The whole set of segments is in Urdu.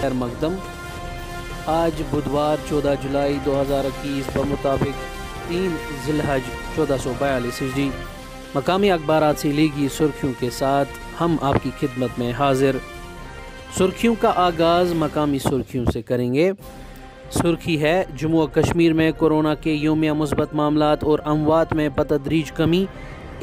خیر مقدم آج بدوار 14 جولائی 2021 بمطابق 3 ذی الحج 1442 ہجری مقامی اخبارات سے لی گئی سرخیوں کے ساتھ ہم آپ کی خدمت میں حاضر۔ سرخیوں کا آغاز مقامی سرخیوں سے کریں گے۔ سرخی ہے جموں و کشمیر میں کورونا کے یومیہ مثبت معاملات اور اموات میں بتدریج کمی،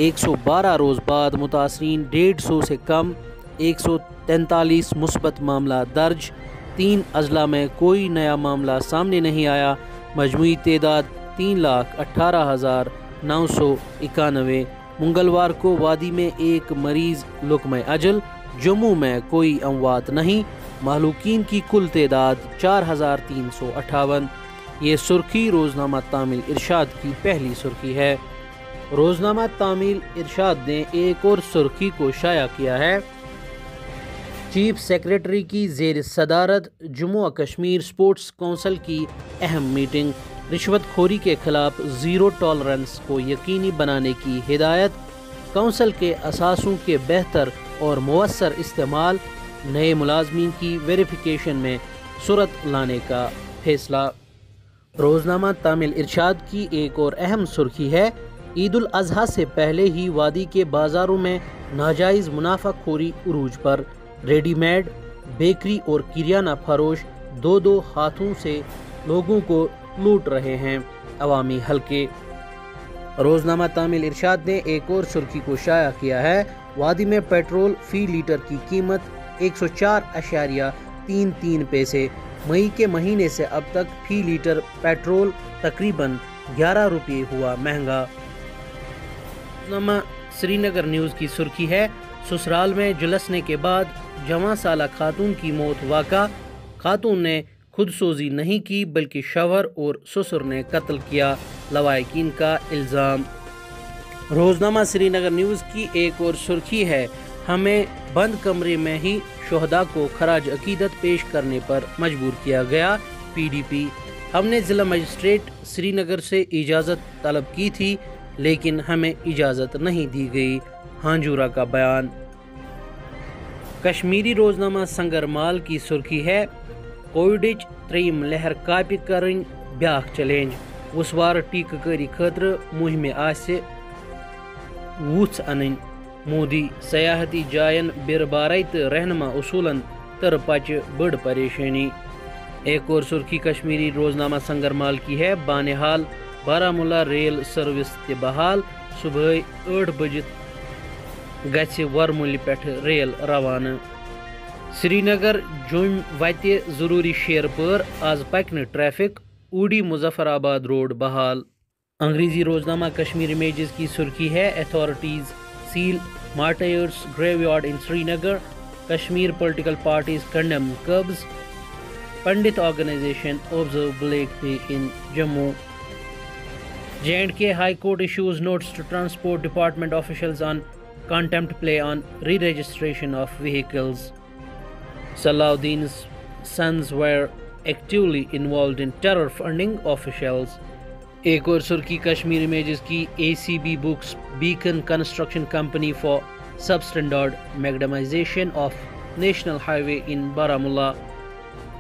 112 روز بعد متاثرین 150 سے کم، 143 مثبت معاملات درج، 3 اضلاع میں کوئی نیا معاملہ سامنے نہیں آیا، مجموعی تعداد 3,18,991۔ منگلوار کو وادی میں ایک مریض لقمہ اجل، جموں میں کوئی اموات نہیں، مہلوکین کی کل تعداد 4,358۔ یہ سرخی روزنامہ تعمیل ارشاد کی پہلی سرخی ہے۔ روزنامہ تعمیل ارشاد نے ایک اور سرخی کو شائع کیا ہے۔ چیف سیکریٹری کی زیر صدارت جموں و کشمیر سپورٹس کونسل کی اہم میٹنگ، رشوت خوری کے خلاف زیرو ٹالرنس کو یقینی بنانے کی ہدایت، کونسل کے اثاثوں کے بہتر اور مؤثر استعمال، نئے ملازمین کی ویریفیکیشن میں سرعت لانے کا فیصلہ۔ روزنامہ تعمیل ارشاد کی ایک اور اہم سرخی ہے، عید الاضحیٰ سے پہلے ہی وادی کے بازاروں میں ناجائز منافع خوری عروج پر، ریڈی میڈ، بیکری اور کریانہ فروش دو ہاتھوں سے لوگوں کو لوٹ رہے ہیں عوامی حلقے۔ روزنامہ تعمیل ارشاد نے ایک اور سرخی کو شائع کیا ہے، وادی میں پیٹرول فی لیٹر کی قیمت 104.33 پیسے، مئی کے مہینے سے اب تک فی لیٹر پیٹرول تقریباً 11 روپے ہوا مہنگا۔ روزنامہ سری نگر نیوز کی سرخی ہے، سسرال میں جھلسنے کے بعد جوان سالہ خاتون کی موت واقع، خاتون نے خود سوزی نہیں کی بلکہ شوہر اور سسر نے قتل کیا، لواحقین کا الزام۔ روزنامہ سری نگر نیوز کی ایک اور سرخی ہے، ہمیں بند کمرے میں ہی شہداء کو خراج عقیدت پیش کرنے پر مجبور کیا گیا، PDP۔ ہم نے ضلع مجسٹریٹ سری نگر سے اجازت طلب کی تھی لیکن ہمیں اجازت نہیں دی گئی، ہانجورہ کا بیان۔ کشمیری روزنامہ سنگرمال کی سرخی ہے، کووڈچ تریم لہر کاپہ کرن بیاکھ چیلنج، وسوار ٹیکہ کاری خاطر مہم آسہ وُژھ انن، مودی سیاحتی جائن بیربارے تو رہنما اصولن تر پچہ بڑ پریشانی۔ ایک اور سرخی کشمیری روزنامہ سنگرمال کی ہے، بانہال بارہمولہ ریل سروس تہ بحال، صبح 8 بجے گژھِ ورمُلہِ پٮ۪ٹھ ریل روانہ۔ سری نگر جوم وتہِ ضروری شیر پٲر، آز پکہِ نہٕ ٹریفک، اوڈی مظفر آباد روڈ بحال۔ انگریزی روزنامہ کشمیر امیجز کی سرخی ہے، authorities seal martyrs graveyard in Srinagar, Kashmir political parties condemn قبض، Pandit organisation observe Black Day in Jammu۔ J&K High Court issues notice to Transport Department officials on contempt plea on re-registration of vehicles. Salahuddin's sons were actively involved in terror funding officials۔ ایک اور سرخی کشمیر امیجز کی، ACB books Beacon Construction Company for substandard macadamization of National Highway in Baramulla،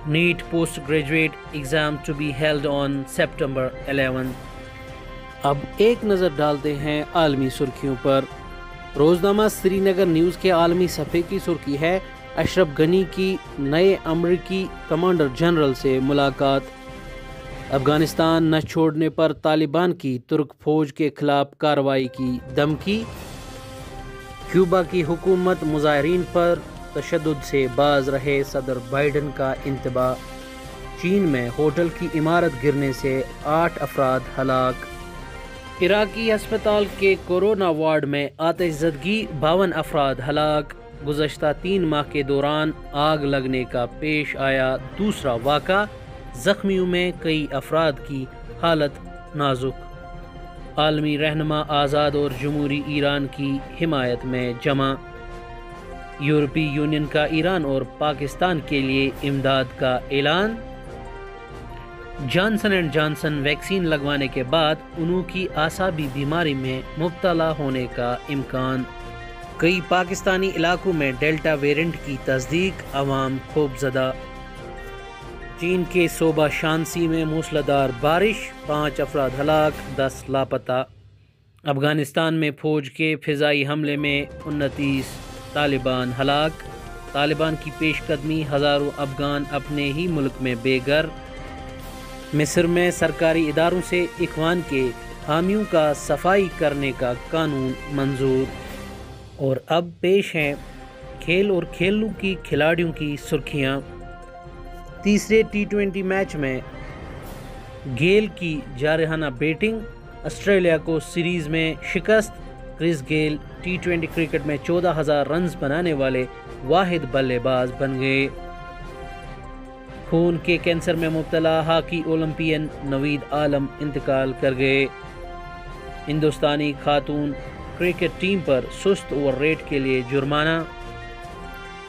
NEET post graduate exam to be held on September 11۔ اب ایک نظر ڈالتے ہیں عالمی سرخیوں پر۔ روزنامہ سری نگر نیوز کے عالمی صفحے کی سرخی ہے، اشرف غنی کی نئے امریکی کمانڈر جنرل سے ملاقات، افغانستان نہ چھوڑنے پر طالبان کی ترک فوج کے خلاف کارروائی کی دھمکی، کیوبا کی حکومت مظاہرین پر تشدد سے باز رہے صدر بائیڈن کا انتباہ، چین میں ہوٹل کی عمارت گرنے سے 8 افراد ہلاک، عراقی ہسپتال کے کورونا وارڈ میں آتش زدگی، 52 افراد ہلاک، گزشتہ 3 ماہ کے دوران آگ لگنے کا پیش آیا دوسرا واقعہ، زخمیوں میں کئی افراد کی حالت نازک، عالمی رہنما آزاد اور جمہوری ایران کی حمایت میں جمع، یورپی یونین کا ایران اور پاکستان کے لیے امداد کا اعلان، جانسن اینڈ جانسن ویکسین لگوانے کے بعد انہوں کی اعصابی بیماری میں مبتلا ہونے کا امکان، کئی پاکستانی علاقوں میں ڈیلٹا ویرینٹ کی تصدیق، عوام خوف زدہ۔ چین کے صوبہ شانسی میں موسلادھار بارش، 5 افراد ہلاک، 10 لاپتہ۔ افغانستان میں فوج کے فضائی حملے میں 29 طالبان ہلاک، طالبان کی پیش قدمی، ہزاروں افغان اپنے ہی ملک میں بے گھر۔ مصر میں سرکاری اداروں سے اخوان کے حامیوں کا صفائی کرنے کا قانون منظور۔ اور اب پیش ہیں کھیل اور کھیلوں کی کھلاڑیوں کی سرخیاں۔ تیسرے T20 میچ میں گیل کی جارحانہ بیٹنگ، آسٹریلیا کو سیریز میں شکست۔ کرس گیل T20 کرکٹ میں 14,000 رنز بنانے والے واحد بلے باز بن گئے۔ خون کے کینسر میں مبتلا ہاکی اولمپئن نوید عالم انتقال کر گئے۔ ہندوستانی خاتون کرکٹ ٹیم پر سست اوور ریٹ کے لیے جرمانہ۔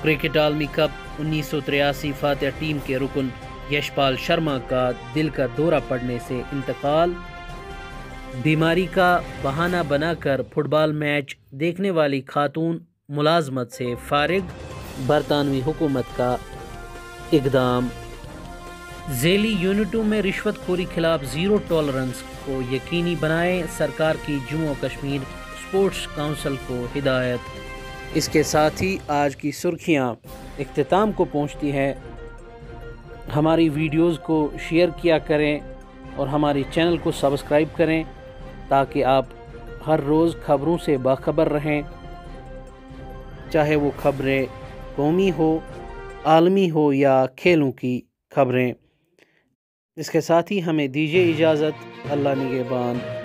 کرکٹ عالمی کپ 1983 فاتح ٹیم کے رکن یشپال شرما کا دل کا دورہ پڑنے سے انتقال۔ بیماری کا بہانہ بنا کر فٹ بال میچ دیکھنے والی خاتون ملازمت سے فارغ، برطانوی حکومت کا اقدام۔ ذیلی یونٹوں میں رشوت خوری خلاف زیرو ٹالرنس کو یقینی بنائے، سرکار کی جموں و کشمیر اسپورٹس کونسل کو ہدایت۔ اس کے ساتھ ہی آج کی سرخیاں اختتام کو پہنچتی ہے۔ ہماری ویڈیوز کو شیئر کیا کریں اور ہماری چینل کو سبسکرائب کریں تاکہ آپ ہر روز خبروں سے باخبر رہیں، چاہے وہ خبریں قومی ہو، عالمی ہو یا کھیلوں کی خبریں۔ اس کے ساتھ ہی ہمیں دیجیے اجازت۔ اللہ نگہبان۔